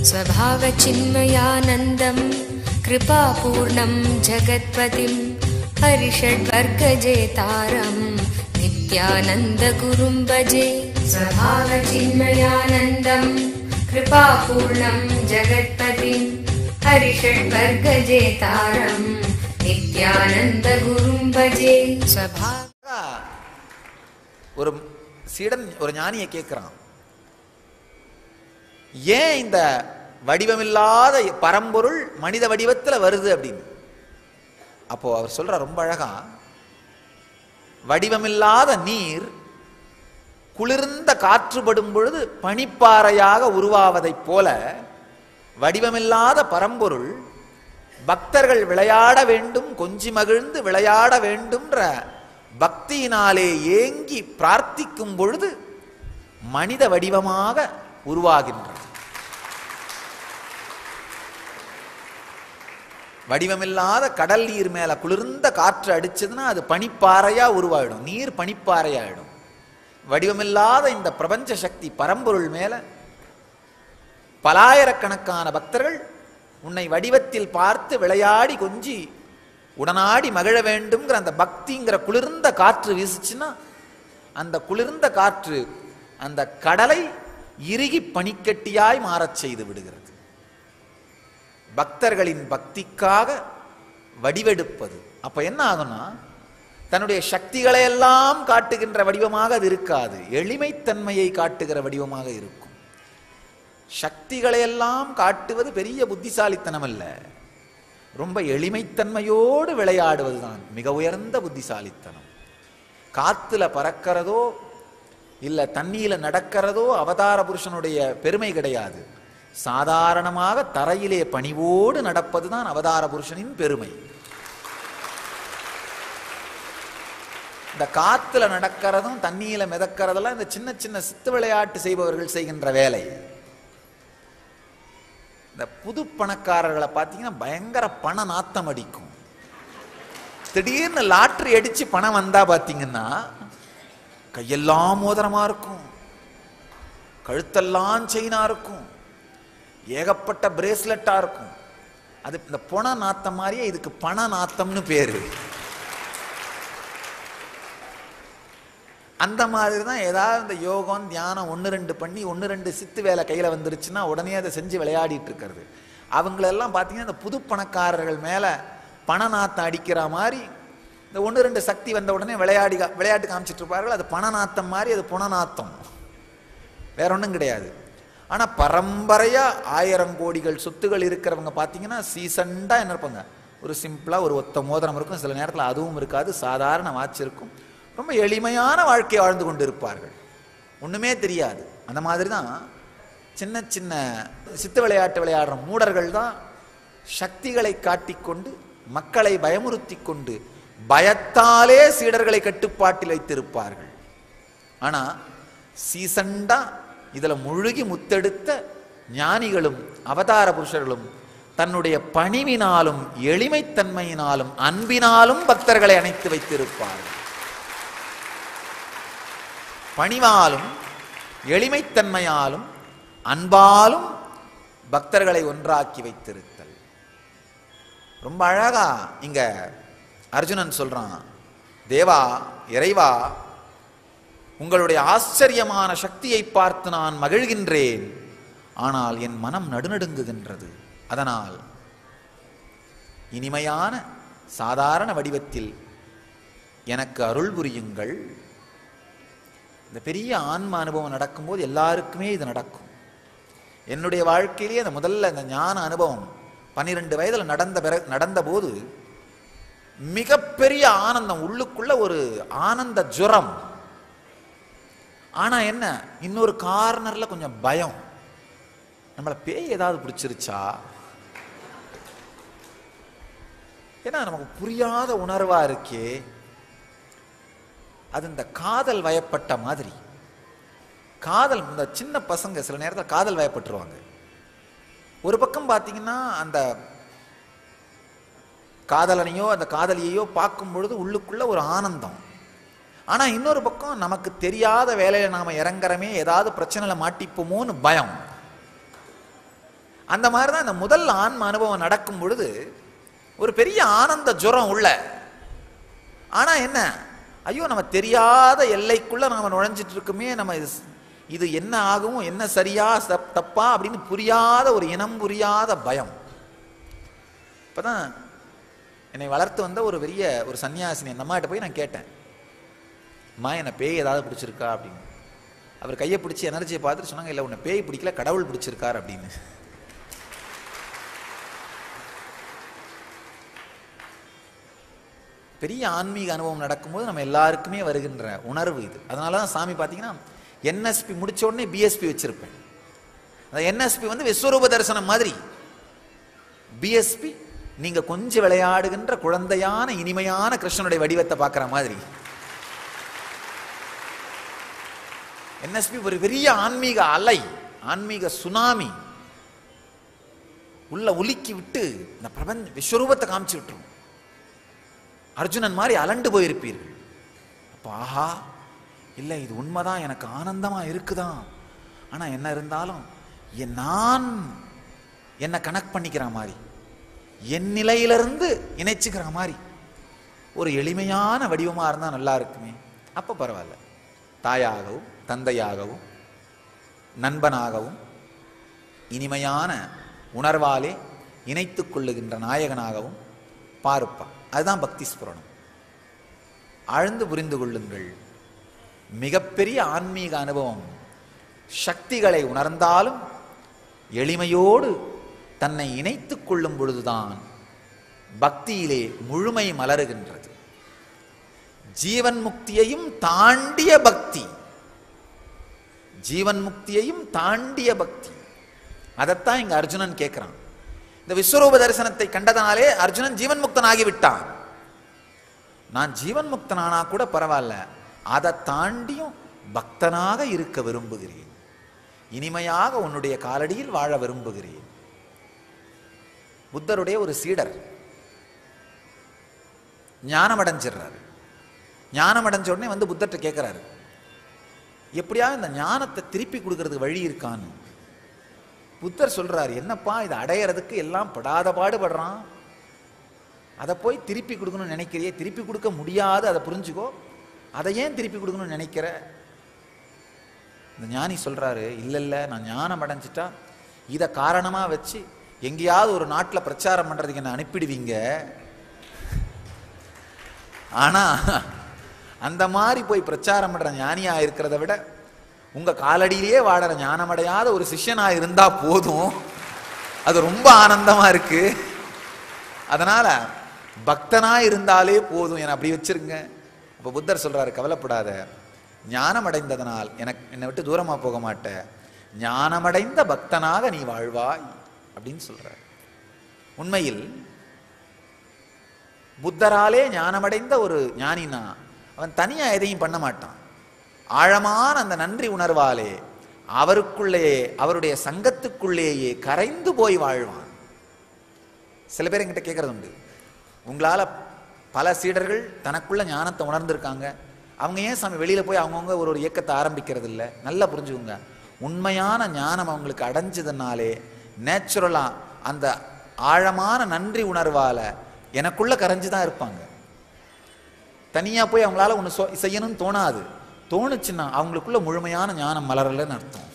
स्वभावचिन्मयानन्दं कृपापूर्णं जगत्पतिं हरिषड्वर्गजेतारं नित्यानन्दगुरुं भजे। स्वभावचिन्मयानन्दं कृपापूर्णं जगत्पतिं हरिषड्वर्गजेतारं नित्यानन्दगुरुं भजे। ஒரு சீடன் ஒரு ஞானியை கேட்கிறான், ஏன் இந்த வடிவமில்லாத பரம்பொருள் மனித வடிவத்தில் வருது அப்படின்னு. அப்போ அவர் சொல்ற ரொம்ப அழகா, வடிவமில்லாத நீர் குளிர்ந்த காற்றுப்படும் பொழுது பனிப்பாறையாக உருவாவதைப் போல வடிவமில்லாத பரம்பொருள் பக்தர்கள் விளையாட வேண்டும், கொஞ்சி மகிழ்ந்து விளையாட வேண்டும்ன்ற பக்தியினாலே ஏங்கி பிரார்த்திக்கும் பொழுது மனித வடிவமாக உருவாகின்றது. வடிவமில்லாத கடல் நீர் மேல குளிர்ந்த காற்று அடிச்சதுன்னா அது பனிப்பாறையா உருவாயிடும், நீர் பனிப்பாறையாயிடும். வடிவமில்லாத இந்த பிரபஞ்ச சக்தி பரம்பொருள் மேல பலாயிரக்கணக்கான பக்தர்கள் உன்னை வடிவத்தில் பார்த்து விளையாடி கொஞ்சி உடனாடி மகிழ வேண்டும்ங்கிற அந்த பக்திங்கிற குளிர்ந்த காற்று வீசுச்சுன்னா அந்த குளிர்ந்த காற்று அந்த கடலை இறுகி பனிக்கட்டியாய் மாறச் செய்து விடுகிறது. பக்தர்களின் பக்திக்காக வடிவெடுப்பது அப்ப என்ன ஆகும்னா, தன்னுடைய சக்திகளை எல்லாம் காட்டுகின்ற வடிவமாக அது இருக்காது, எளிமைத்தன்மையை காட்டுகிற வடிவமாக இருக்கும். சக்திகளை எல்லாம் காட்டுவது பெரிய புத்திசாலித்தனம் அல்ல, ரொம்ப எளிமைத்தன்மையோடு விளையாடுவதுதான் மிக உயர்ந்த புத்திசாலித்தனம். காத்துல பறக்கிறதோ இல்ல தண்ணியில நடக்கிறதோ அவதார புருஷனுடைய பெருமை கிடையாது. சாதாரணமாக தரையிலே பணிவோடு நடப்பதுதான் அவதார புருஷனின் பெருமை. இந்த காத்துல நடக்கிறதும் தண்ணியில மிதக்கிறதெல்லாம் இந்த சின்ன சின்ன சித்து விளையாட்டு செய்பவர்கள் செய்கின்ற வேலை. இந்த புது பணக்காரர்களை பார்த்தீங்கன்னா பயங்கர பண நாத்தம் அடிக்கும். திடீர்னு லாட்டரி அடிச்சு பணம் வந்தா பார்த்தீங்கன்னா கையெல்லாம் மோதிரமா இருக்கும், கழுத்தெல்லாம் செயினா இருக்கும், ஏகப்பட்ட பிரேஸ்லெட்டா இருக்கும். அது இந்த பொண நாத்தம் மாதிரியே இதுக்கு பண நாத்தம்னு பேரு. அந்த மாதிரி தான் ஏதாவது இந்த யோகம் தியானம் 1-2 பண்ணி 1-2 சித்து வேலை கையில் வந்துருச்சுன்னா உடனே அதை செஞ்சு விளையாடிட்டு இருக்கிறது. அவங்களெல்லாம் பார்த்தீங்கன்னா இந்த புது பணக்காரர்கள் மேலே பண நாத்தம் அடிக்கிற மாதிரி இந்த 1-2 சக்தி வந்த உடனே விளையாட்டு காமிச்சிட்டு இருப்பார்கள். அது பண நாத்தம் மாதிரி, அது புன நாத்தம், வேற ஒன்றும் கிடையாது. ஆனால் பரம்பரையாக 1000 கோடிகள் சொத்துகள் இருக்கிறவங்க பார்த்தீங்கன்னா சீசண்டாக என்ன இருப்பாங்க, ஒரு சிம்பிளாக ஒரு ஒத்த மோதிரம் இருக்கும், சில நேரத்தில் அதுவும் இருக்காது, சாதாரண வாட்ச் இருக்கும், ரொம்ப எளிமையான வாழ்க்கையை வாழ்ந்து கொண்டு இருப்பார்கள், ஒன்றுமே தெரியாது. அந்த மாதிரி தான் சின்ன சின்ன சித்து விளையாட்டு விளையாடுற மூடர்கள் தான் சக்திகளை காட்டிக்கொண்டு மக்களை பயமுறுத்தி கொண்டு பயத்தாலே சீடர்களை கட்டுப்பாட்டில் வைத்திருப்பார்கள். ஆனால் சீசண்டா இதில் முழுகி முத்தெடுத்த ஞானிகளும் அவதார புருஷர்களும் தன்னுடைய பணிவினாலும் எளிமைத்தன்மையினாலும் அன்பினாலும் பக்தர்களை அணைத்து வைத்திருப்பார்கள். பணிவாலும் எளிமைத்தன்மையாலும் அன்பாலும் பக்தர்களை ஒன்றாக்கி வைத்திருத்தல். ரொம்ப அழகா இங்க அர்ஜுனன் சொல்றான், தேவா, இறைவா, உங்களுடைய ஆச்சரியமான சக்தியை பார்த்து நான் மகிழ்கின்றேன், ஆனால் என் மனம் நடுநடுங்குகின்றது. அதனால் இனிமையான சாதாரண வடிவத்தில் எனக்கு அருள் புரியுங்கள். இந்த பெரிய ஆன்ம அனுபவம் நடக்கும்போது எல்லாருக்குமே இது நடக்கும். என்னுடைய வாழ்க்கையிலேயே அந்த முதல்ல இந்த ஞான அனுபவம் 12 வயதில் நடந்த போது மிகப்பெரிய ஆனந்தம், உள்ளுக்குள்ள ஒரு ஆனந்த ஜுரம். ஆனா என்ன, இன்னொரு கார்னர்ல கொஞ்சம் பயம், நம்மள பேய் ஏதாவது பிடிச்சிருச்சா, ஏன்னா நமக்கு புரியாத உணர்வா இருக்கே. அது இந்த காதல் வயப்பட்ட மாதிரி. காதல், இந்த சின்ன பசங்க சில நேரத்தில் காதல் வயப்பட்டுருவாங்க. ஒரு பக்கம் பார்த்தீங்கன்னா அந்த காதலனையோ அந்த காதலியையோ பார்க்கும் பொழுது உள்ளுக்குள்ள ஒரு ஆனந்தம். ஆனா இன்னொரு பக்கம் நமக்கு தெரியாத வேலையில நாம இறங்குறமே, ஏதாவது பிரச்சனையில மாட்டிப்போமோன்னு பயம். அந்த மாதிரிதான் இந்த முதல் ஆன்ம அனுபவம் நடக்கும் பொழுது ஒரு பெரிய ஆனந்த ஜுரம் உள்ள. ஆனா என்ன, ஐயோ நம்ம தெரியாத எல்லைக்குள்ள நாம நுழைஞ்சிட்டு இருக்குமே, நம்ம இது என்ன ஆகும், என்ன சரியா தப்பா அப்படின்னு புரியாத ஒரு இனம் புரியாத பயம். இப்பதான் என்னை வளர்த்து வந்த ஒரு பெரிய ஒரு சன்னியாசினி அந்த அம்மாட்ட போய் நான் கேட்டேன், அம்மா என்ன பேய் ஏதாவது பிடிச்சிருக்கா அப்படின்னு. அவர் கையை பிடிச்சி எனர்ஜியை பார்த்துட்டு சொன்னாங்க, இல்லை உன்னை பேய் பிடிக்கல, கடவுள் பிடிச்சிருக்கார் அப்படின்னு. பெரிய ஆன்மீக அனுபவம் நடக்கும்போது நம்ம எல்லாருக்குமே வருகின்ற உணர்வு இது. அதனால தான் சாமி பார்த்தீங்கன்னா என்எஸ்பி முடிச்ச உடனே பிஎஸ்பி வச்சிருப்பேன். அந்த என்எஸ்பி வந்து விஸ்வரூப தரிசனம் மாதிரி, பிஎஸ்பி நீங்க கொஞ்சம் விளையாடுகின்ற குழந்தையான இனிமையான கிருஷ்ணனுடைய வடிவத்தை பார்க்குற மாதிரி. என்எஸ்பி ஒரு பெரிய ஆன்மீக அலை, ஆன்மீக சுனாமி உள்ள உலுக்கி விட்டு இந்த பிரபஞ்ச விஸ்வரூபத்தை காமிச்சு விட்டுரும். அர்ஜுனன் மாதிரி அலண்டு போயிருப்பீர்கள். அப்போ ஆஹா இல்லை இது உண்மைதான், எனக்கு ஆனந்தமா இருக்குதான், ஆனா என்ன இருந்தாலும் நான் என்ன கனெக்ட் பண்ணிக்கிற மாதிரி, என் நிலையிலிருந்து இணைச்சுக்கிற மாதிரி ஒரு எளிமையான வடிவமா இருந்தா நல்லா இருக்குமே. அப்ப பரவாயில்ல, தாயாகவும் தந்தையாகவும் நண்பனாகவும் இனிமையான உணர்வாலே இணைத்துக் கொள்ளுகின்ற நாயகனாகவும் பாருப்பான். அதுதான் பக்தி ஸ்புரணம். ஆழ்ந்து புரிந்து கொள்ளுங்கள். மிகப்பெரிய ஆன்மீக அனுபவம் சக்திகளை உணர்ந்தாலும் எளிமையோடு தன்னை இணைத்துக் கொள்ளும் பொழுதுதான் பக்தியிலே முழுமை மலருகின்றது. ஜீவன் முக்தியையும் தாண்டிய பக்தி, ஜீவன் முக்தியையும் தாண்டிய பக்தி. அதைத்தான் இங்க அர்ஜுனன் கேட்கிறான். இந்த விஸ்வரூப தரிசனத்தை கண்டதனாலே அர்ஜுனன் ஜீவன் முக்தன் ஆகிவிட்டான். நான் ஜீவன் முக்தனானா கூட பரவாயில்ல, அதை தாண்டியும் பக்தனாக இருக்க விரும்புகிறேன், இனிமையாக உன்னுடைய காலடியில் வாழ விரும்புகிறேன். புத்தருடைய ஒரு சீடர் ஞானம் அடைஞ்சிடுறாரு. ஞானம் அடைஞ்ச உடனே வந்து புத்தர்கிட்ட கேட்கிறாரு, எப்படியாவது இந்த ஞானத்தை திருப்பி கொடுக்கறதுக்கு வழி இருக்கான்னு. புத்தர் சொல்றாரு, என்னப்பா இதை அடையிறதுக்கு எல்லாம் படாத பாடுபடுறான், அதை போய் திருப்பி கொடுக்கணும்னு நினைக்கிறியே, திருப்பி கொடுக்க முடியாது, அதை புரிஞ்சுக்கோ, அதை ஏன் திருப்பி கொடுக்கணும்னு நினைக்கிற? இந்த ஞானி சொல்றாரு, இல்ல இல்ல நான் ஞானம் அடைஞ்சிட்டா இதை காரணமா வச்சு எங்கேயாவது ஒரு நாட்டில் பிரச்சாரம் பண்றதுக்கு என்ன அனுப்பிடுவீங்க, ஆனா அந்த மாதிரி போய் பிரச்சாரம் பண்ற ஞானியா இருக்கிறத விட உங்க காலடியிலேயே வாழற ஞானமடையாத ஒரு சிஷ்யனா இருந்தா போதும், அது ரொம்ப ஆனந்தமா இருக்கு, அதனால பக்தனா இருந்தாலே போதும் என அப்படி வச்சிருங்க. அப்ப புத்தர் சொல்றாரு, கவலைப்படாத, ஞானம் அடைந்ததனால் என்னை விட்டு தூரமா போக மாட்ட, ஞானமடைந்த பக்தனாக நீ வாழ்வாய் அப்படின்னு சொல்றார். உண்மையில் புத்தராலே ஞானமடைந்த ஒரு ஞானினா அவன் தனியா எதையும் பண்ண மாட்டான். ஆழமான அந்த நன்றி உணர்வாலே அவருக்குள்ளேயே, அவருடைய சங்கத்துக்குள்ளேயே கரைந்து போய் வாழ்வான். சில பேர் என்கிட்ட கேட்கறது உண்டு, உங்களால பல சீடர்கள் தனக்குள்ள ஞானத்தை உணர்ந்திருக்காங்க, அவங்க ஏன் சாமி வெளியில போய் அவங்கவுங்க ஒரு இயக்கத்தை ஆரம்பிக்கிறது இல்லை? நல்லா புரிஞ்சுக்கோங்க, உண்மையான ஞானம் அவங்களுக்கு அடைஞ்சதுனாலே நேச்சுரலா அந்த ஆழமான நன்றி உணர்வால எனக்குள்ள கரைஞ்சுதான் இருப்பாங்க. தனியா போய் அவங்களால ஒன்று செய்யணும்னு தோணாது. தோணுச்சுன்னா அவங்களுக்குள்ள முழுமையான ஞானம் மலரலன்னு அர்த்தம்.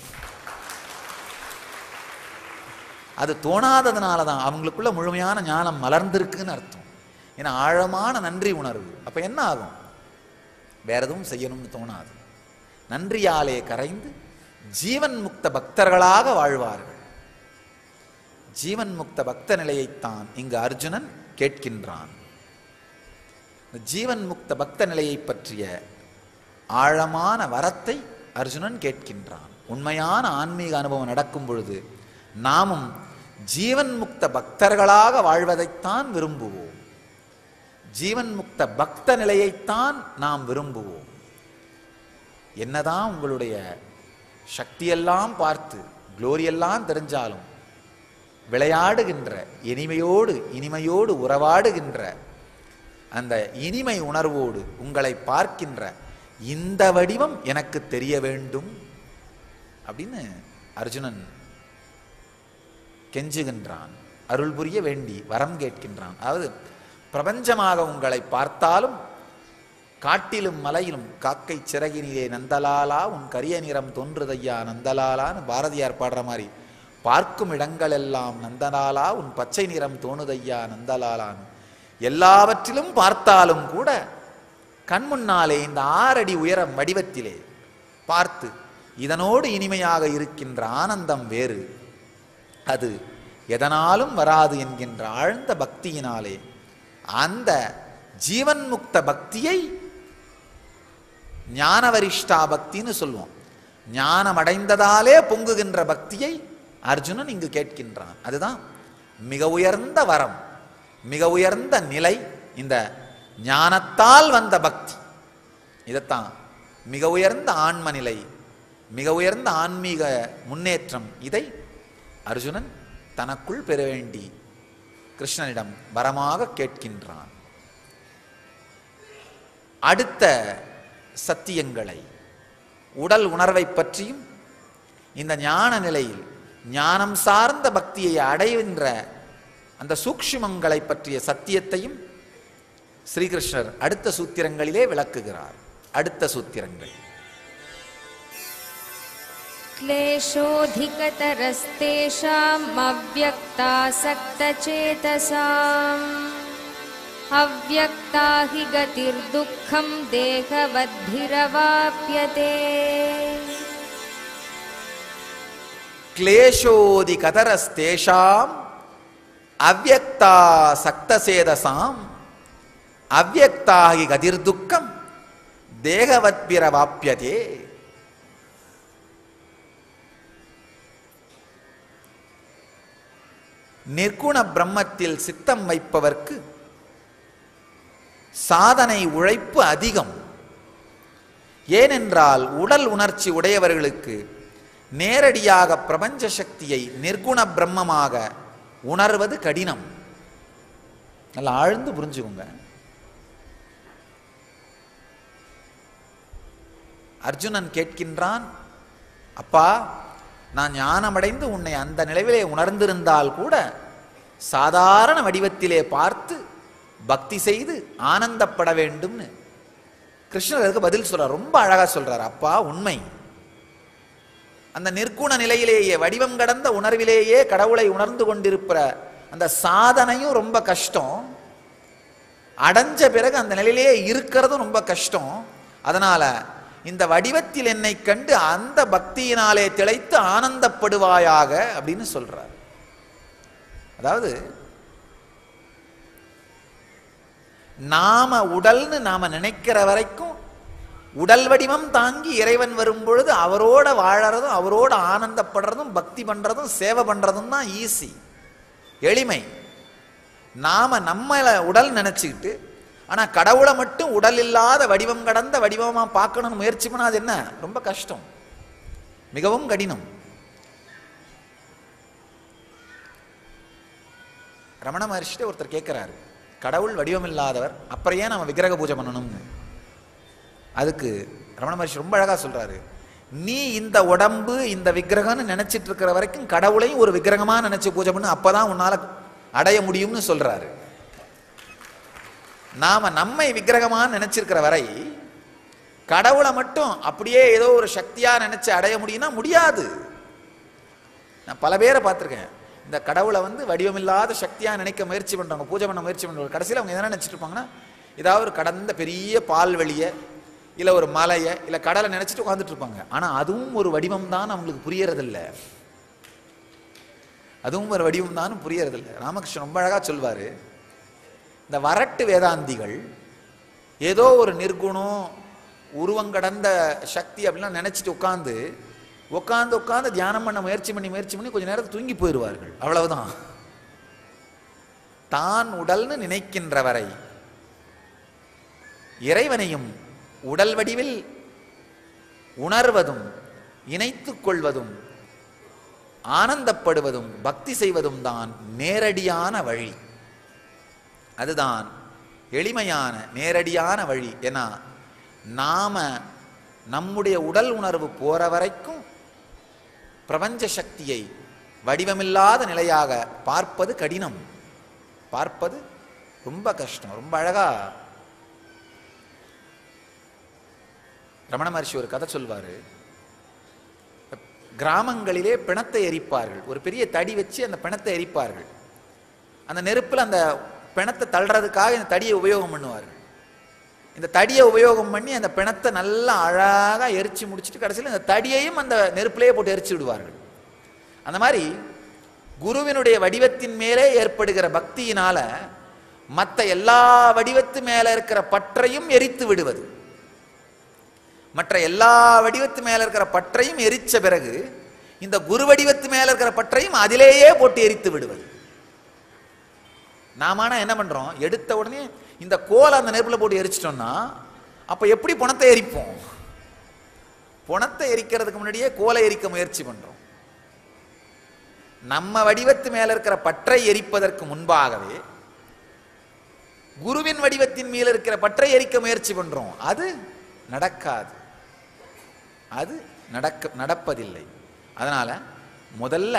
அது தோணாததுனால தான் அவங்களுக்குள்ள முழுமையான ஞானம் மலர்ந்திருக்குன்னு அர்த்தம். ஏன்னா ஆழமான நன்றி உணர்வு. அப்ப என்ன ஆகும்? வேற எதுவும் செய்யணும்னு தோணாது. நன்றியாலே கரைந்து ஜீவன் முக்த பக்தர்களாக வாழ்வார்கள். ஜீவன் முக்த பக்த நிலையைத்தான் இங்கு அர்ஜுனன் கேட்கின்றான். ஜீவன் முக்த பக்த நிலையை பற்றிய ஆழமான வரத்தை அர்ஜுனன் கேட்கின்றான். உண்மையான ஆன்மீக அனுபவம் நடக்கும் பொழுது நாமும் ஜீவன் முக்த பக்தர்களாக வாழ்வதைத்தான் விரும்புவோம். ஜீவன் முக்த பக்த நிலையைத்தான் நாம் விரும்புவோம். என்னதான் உங்களுடைய சக்தியெல்லாம் பார்த்து குளோரியெல்லாம் தெரிஞ்சாலும் விளையாடுகின்ற இனிமையோடு உறவாடுகின்ற அந்த இனிமை உணர்வோடு உங்களை பார்க்கின்ற இந்த வடிவம் எனக்கு தெரிய வேண்டும் அப்படின்னு அர்ஜுனன் கெஞ்சுகின்றான். அருள் புரிய வேண்டி வரம் கேட்கின்றான். அதாவது பிரபஞ்சமாக உங்களை பார்த்தாலும் காட்டிலும் மலையிலும் காக்கை சிறகினிலே நந்தலாலா உன் கரிய நிறம் தோன்றுதையா நந்தலாலான்னு பாரதியார் பாடுற மாதிரி பார்க்கும் இடங்கள் எல்லாம் நந்தலாலா உன் பச்சை நிறம் தோணுதையா நந்தலாலான்னு எல்லாவற்றிலும் பார்த்தாலும் கூட கண் முன்னாலே இந்த 6 அடி உயரம் வடிவத்திலே பார்த்து இதனோடு இனிமையாக இருக்கின்ற ஆனந்தம் வேறு, அது எதனாலும் வராது என்கின்ற ஆழ்ந்த பக்தியினாலே அந்த ஜீவன் முக்த பக்தியை ஞானவரிஷ்டா பக்தின்னு சொல்லுவோம். ஞானம் அடைந்ததாலே பொங்குகின்ற பக்தியை அர்ஜுனன் இங்கு கேட்கின்றான். அதுதான் மிக உயர்ந்த வரம், மிக உயர்ந்த நிலை, இந்த ஞானத்தால் வந்த பக்தி. இதைத்தான் மிக உயர்ந்த ஆன்ம நிலை, மிக உயர்ந்த ஆன்மீக முன்னேற்றம். இதை அர்ஜுனன் தனக்குள் பெற வேண்டி கிருஷ்ணனிடம் வரமாக கேட்கின்றான். அடுத்த சத்தியங்களை உடல் உணர்வை பற்றியும் இந்த ஞான நிலையில் ஞானம் சார்ந்த பக்தியை அடைகின்ற அந்த சூக்ஷ்மங்களை பற்றிய சத்தியத்தையும் ஸ்ரீகிருஷ்ணர் அடுத்த சூத்திரங்களிலே விளக்குகிறார். அடுத்த சூத்திரங்கள் क्लेशोऽधिकतरस्तेषाम् अव्यक्तासक्तचेतसाम् अव्यक्ता हि गतिर्दुःखं देहवद्भिरवाप्यते क्लेशोऽधिकतरस्तेषाम् अव्यक्तासक्तचेतसाम् अव्यक्ता हि गतिर्दुःखं देहवद्भिरवाप्यते. நிர்குண பிரம்மத்தில் சித்தம் வைப்பவர்க்கு சாதனை உழைப்பு அதிகம். ஏனென்றால் உடல் உணர்ச்சி உடையவர்களுக்கு நேரடியாக பிரபஞ்ச சக்தியை நிர்குண பிரம்மமாக உணர்வது கடினம். நல்லா ஆழ்ந்து புரிஞ்சுக்கோங்க. அர்ஜுனன் கேட்கின்றான், அப்பா நான் ஞானமடைந்து உன்னை அந்த நிலையிலே உணர்ந்திருந்தால் கூட சாதாரண வடிவத்திலே பார்த்து பக்தி செய்து ஆனந்தப்பட வேண்டும்னு கிருஷ்ணருக்கு பதில் சொல்றார். ரொம்ப அழகா சொல்றார். அப்பா உண்மை, அந்த நிர்குண நிலையிலேயே வடிவம் கடந்த உணர்விலேயே கடவுளை உணர்ந்து கொண்டிருக்கிற அந்த சாதனையும் ரொம்ப கஷ்டம், அடைஞ்ச பிறகு அந்த நிலையிலேயே இருக்கிறதும் ரொம்ப கஷ்டம். அதனால இந்த வடிவத்தில் என்னை கண்டு அந்த பக்தியினாலே திளைத்து ஆனந்தப்படுவாயாக அப்படின்னு சொல்றார். அதாவது நாம உடல்னு நாம நினைக்கிற வரைக்கும் உடல் வடிவம் தாங்கி இறைவன் வரும் பொழுது அவரோட வாழறதும் அவரோட ஆனந்தப்படுறதும் பக்தி பண்றதும் சேவை பண்றதும் தான் ஈஸி, எளிமை. நாம நம்மள உடல் நினைச்சுக்கிட்டு ஆனா கடவுளை மட்டும் உடல் இல்லாத வடிவம் கடந்த வடிவமா பார்க்கணும்னு முயற்சி பண்ணா அது என்ன ரொம்ப கஷ்டம், மிகவும் கடினம். ரமண மகர்ஷிட்ட ஒருத்தர் கேட்கிறாரு, கடவுள் வடிவம் இல்லாதவர், அப்புறம் ஏன் நம்ம விக்கிரக பூஜை பண்ணணும்னு. அதுக்கு ரமண மகர்ஷி ரொம்ப அழகா சொல்றாரு, நீ இந்த உடம்பு இந்த விக்கிரகம்னு நினைச்சிட்டு இருக்கிற வரைக்கும் கடவுளையும் ஒரு விக்கிரகமா நினைச்சு பூஜை பண்ணு, அப்பதான் உன்னால அடைய முடியும்னு சொல்றாரு. நாம நம்மை விக்கிரகமா நினைச்சிருக்கிற வரை கடவுளை மட்டும் அப்படியே ஏதோ ஒரு சக்தியா நினைச்சு அடைய முடியும்னா முடியாது. நான் பல பேரை பார்த்திருக்கேன், இந்த கடவுளை வடிவமில்லாத சக்தியா நினைக்க முயற்சி பண்றவங்க, பூஜை பண்ண முயற்சி பண்றவங்க, கடைசியில் அவங்க என்ன நினைச்சிட்டு இருப்பாங்கன்னா ஏதாவது ஒரு கடந்த பெரிய பால்வெளிய இல்ல ஒரு மலைய இல்ல கடலை நினைச்சிட்டு உட்கார்ந்துட்டு இருப்பாங்க. ஆனா அதுவும் ஒரு வடிவம் தான் அவங்களுக்கு புரியறதில்லை, அதுவும் ஒரு வடிவம் தான் புரியறதில்லை. ராமகிருஷ்ணன் ரொம்ப அழகா சொல்வாரு, இந்த வரட்டு வேதாந்திகள் ஏதோ ஒரு நிர்குணம் உருவங்கடந்த சக்தி அப்படிலாம் நினைச்சிட்டு உட்கார்ந்து உட்கார்ந்து உட்கார்ந்து தியானம் பண்ண முயற்சி பண்ணி கொஞ்ச நேரத்தில் தூங்கி போயிடுவார்கள். அவ்வளவுதான். தான் உடல்னு நினைக்கின்ற வரை இறைவனையும் உடல் வடிவில் உணர்வதும் இணைத்துக் கொள்வதும் ஆனந்தப்படுவதும் பக்தி செய்வதும் தான் நேரடியான வழி. அதுதான் எளிமையான நேரடியான வழி. ஏன்னா நாம நம்முடைய உடல் உணர்வு போற வரைக்கும் பிரபஞ்ச சக்தியை வடிவமில்லாத நிலையாக பார்ப்பது கடினம், பார்ப்பது ரொம்ப கஷ்டம். ரொம்ப அழகா ரமண மகர்ஷி ஒரு கதை சொல்வாரு. கிராமங்களிலே பிணத்தை எரிப்பார்கள். ஒரு பெரிய தடி வச்சு அந்த பிணத்தை எரிப்பார்கள். அந்த நெருப்பில் அந்த பிணத்தை தள்ளுறதுக்காக இந்த தடியை உபயோகம் பண்ணுவார்கள். இந்த தடியை உபயோகம் பண்ணி அந்த பிணத்தை நல்லா அழகாக எரிச்சு முடிச்சுட்டு கடைசியில் இந்த தடியையும் அந்த நெருப்பிலேயே போட்டு எரிச்சு விடுவார்கள். அந்த மாதிரி குருவினுடைய வடிவத்தின் மேலே ஏற்படுகிற பக்தியினால மற்ற எல்லா வடிவத்து மேல இருக்கிற பற்றையும் எரித்து விடுவது. மற்ற எல்லா வடிவத்து மேல இருக்கிற பற்றையும் எரிச்ச பிறகு இந்த குரு வடிவத்து மேல இருக்கிற பற்றையும் அதிலேயே போட்டு எரித்து விடுவது. நாம என்ன பண்றோம், எடுத்த உடனே இந்த கோலை அந்த நெருப்புல போட்டு எரிச்சிட்டோம்னா அப்ப எப்படி பணத்தை எரிப்போம்? பணத்தை எரிக்கிறதுக்கு முன்னாடியே கோலை எரிக்க முயற்சி பண்றோம். நம்ம வடிவத்து மேல இருக்கிற பற்றை எரிப்பதற்கு முன்பாகவே குருவின் வடிவத்தின் மேல இருக்கிற பற்றை எரிக்க முயற்சி பண்றோம். அது நடக்காது, அது நடப்பதில்லை. அதனால முதல்ல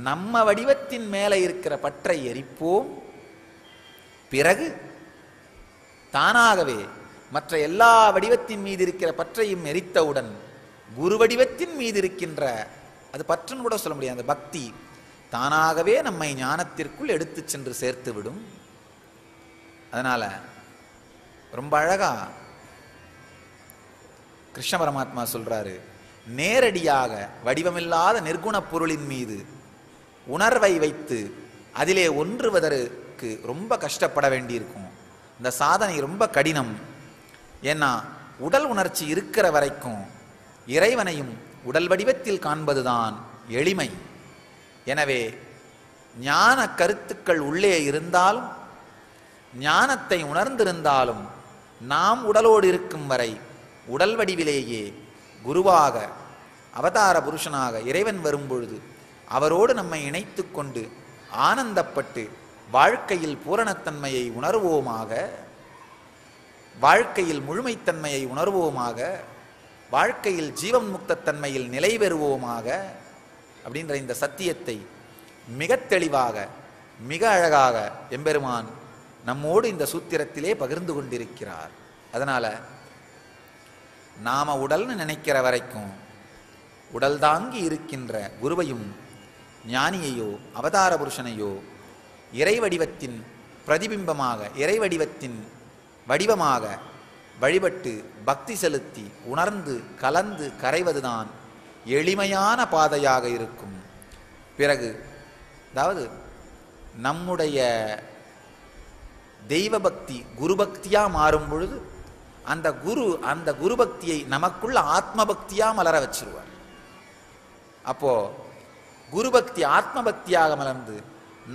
நம்ம வடிவத்தின் மேல இருக்கிற பற்றை எரிப்போம். பிறகு தானாகவே மற்ற எல்லா வடிவத்தின் மீது இருக்கிற பற்றையும் எரித்தவுடன் குரு வடிவத்தின் மீது இருக்கின்ற, அது பற்றுன்னு கூட சொல்ல முடியாது, அந்த பக்தி தானாகவே நம்மை ஞானத்திற்குள் எடுத்து சென்று சேர்த்து விடும். அதனால ரொம்ப அழகா கிருஷ்ண பரமாத்மா சொல்றாரு, நேரடியாக வடிவமில்லாத நிர்குண பொருளின் மீது உணர்வை வைத்து அதிலே ஒன்றுவதற்கு ரொம்ப கஷ்டப்பட வேண்டியிருக்கும். இந்த சாதனை ரொம்ப கடினம். ஏன்னா உடல் உணர்ச்சி இருக்கிற வரைக்கும் இறைவனையும் உடல் வடிவத்தில் காண்பதுதான் எளிமை. எனவே ஞான கருத்துக்கள் உள்ளே இருந்தாலும் ஞானத்தை உணர்ந்திருந்தாலும் நாம் உடலோடு இருக்கும் வரை உடல் வடிவிலேயே குருவாக அவதார புருஷனாக இறைவன் வரும்பொழுது அவரோடு நம்மை இணைத்து கொண்டு ஆனந்தப்பட்டு வாழ்க்கையில் பூரணத்தன்மையை உணர்வோமாக, வாழ்க்கையில் முழுமைத்தன்மையை உணர்வோமாக, வாழ்க்கையில் ஜீவன் முக்தத்தன்மையில் நிலை பெறுவோமாக அப்படின்ற இந்த சத்தியத்தை மிக தெளிவாக மிக அழகாக எம்பெருமான் நம்மோடு இந்த சூத்திரத்திலே பகிர்ந்து கொண்டிருக்கிறார். அதனால நாம உடல்னு நினைக்கிற வரைக்கும் உடல் தாங்கி இருக்கின்ற குருவையும் ஞானியையோ அவதார புருஷனையோ இறை வடிவத்தின் பிரதிபிம்பமாக, இறை வடிவத்தின் வடிவமாக வழிபட்டு பக்தி செலுத்தி உணர்ந்து கலந்து கரைவதுதான் எளிமையான பாதையாக இருக்கும். பிறகு அதாவது நம்முடைய தெய்வ பக்தி குரு பக்தியா மாறும் பொழுது அந்த குரு பக்தியை நமக்குள்ள ஆத்ம பக்தியா மலர வச்சிருவார். அப்போ குரு பக்தி ஆத்ம பக்தியாக மலர்ந்து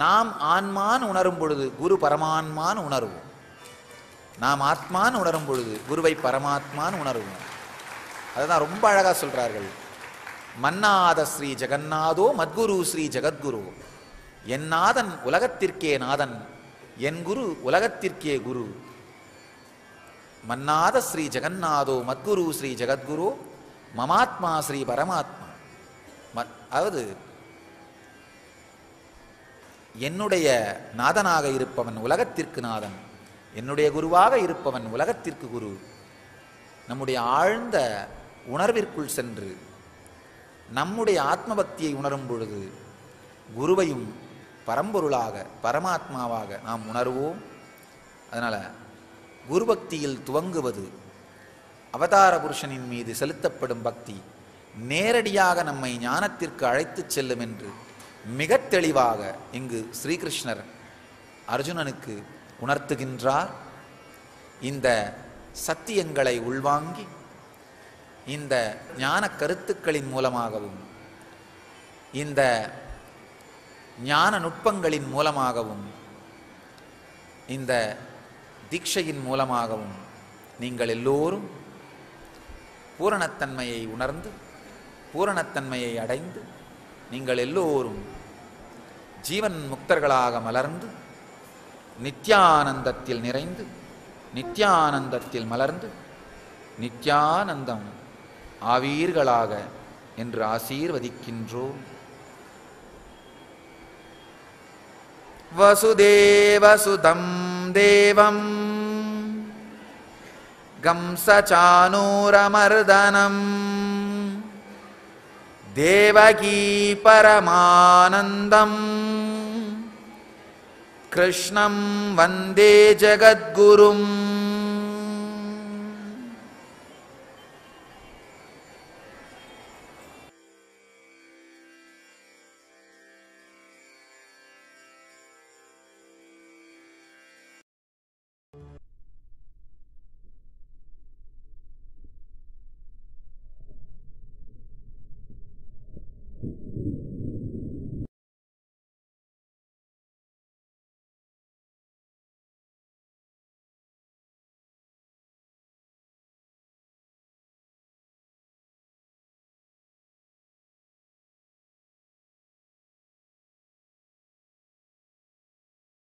நாம் ஆன்மான் உணரும் பொழுது குரு பரமான்மான் உணர்வோம். நாம் ஆத்மான் உணரும் பொழுது குருவை பரமாத்மான் உணர்வோம். அதுதான் ரொம்ப அழகா சொல்றார்கள். மன்னாத ஸ்ரீ ஜெகநாதோ மத்குரு ஸ்ரீ ஜெகத்குரு. என் நாதன் உலகத்திற்கே நாதன், என் குரு உலகத்திற்கே குரு. மன்னாத ஸ்ரீ ஜெகநாதோ மத்குரு ஸ்ரீ ஜெகத்குரு மமாத்மா ஸ்ரீ பரமாத்மா. அதாவது என்னுடைய நாதனாக இருப்பவன் உலகத்திற்கு நாதன், என்னுடைய குருவாக இருப்பவன் உலகத்திற்கு குரு. நம்முடைய ஆழ்ந்த உணர்விற்குள் சென்று நம்முடைய ஆத்ம பக்தியை உணரும் பொழுது குருவையும் பரம்பொருளாக பரமாத்மாவாக நாம் உணர்வோம். அதனால குரு பக்தியில் துவங்குவது அவதார புருஷனின் மீது செலுத்தப்படும் பக்தி நேரடியாக நம்மை ஞானத்திற்கு அழைத்து செல்லும் என்று மிக தெளிவாக இங்கு ஸ்ரீகிருஷ்ணர் அர்ஜுனனுக்கு உணர்த்துகின்றார். இந்த சத்தியங்களை உள்வாங்கி இந்த ஞான கருத்துக்களின் மூலமாகவும் இந்த ஞான நுட்பங்களின் மூலமாகவும் இந்த தீட்சையின் மூலமாகவும் நீங்கள் எல்லோரும் பூரணத்தன்மையை உணர்ந்து பூரணத்தன்மையை அடைந்து நீங்கள் எல்லோரும் ஜீவன் முக்தர்களாக மலர்ந்து நித்யானந்தத்தில் நிறைந்து நித்யானந்தத்தில் மலர்ந்து நித்யானந்தம் ஆவீர்களாக என்று ஆசீர்வதிக்கின்றோம். வசுதேவசுதம் தேவம் கம்சசானூரமர்தனம் தேவகீ பரமானந்தம் கிருஷ்ணம் வந்தே ஜகத்குரும்.